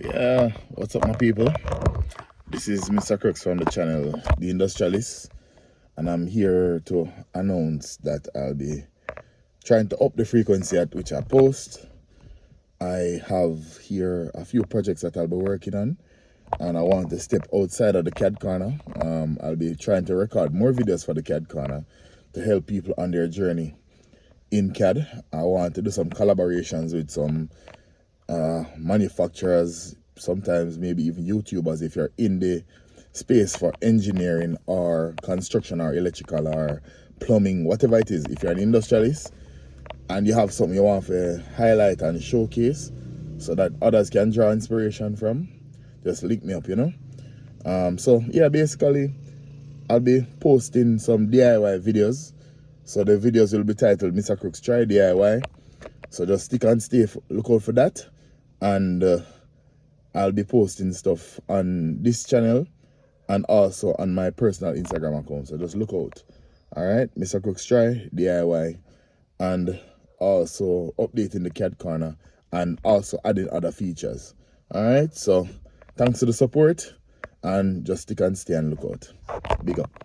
Yeah, what's up, my people? This is Mr Crooks from the channel The Industrialist, and I'm here to announce that I'll be trying to up the frequency at which I post. I have here a few projects that I'll be working on, and I want to step outside of the CAD corner. I'll be trying to record more videos for the CAD corner to help people on their journey in CAD. I want to do some collaborations with some manufacturers, sometimes maybe even YouTubers, if you're in the space for engineering or construction or electrical or plumbing, whatever it is. If you're an industrialist and you have something you want to highlight and showcase so that others can draw inspiration from, just link me up, so yeah, basically I'll be posting some DIY videos. So the videos will be titled Mr Crooks Try DIY. So just stick and stay, look out for that. And I'll be posting stuff on this channel and also on my personal Instagram account. So just look out. All right, Mr Crooks Try DIY, and also updating the CAD corner and also adding other features. All right, so thanks for the support, and just stick and stay and look out. Big up.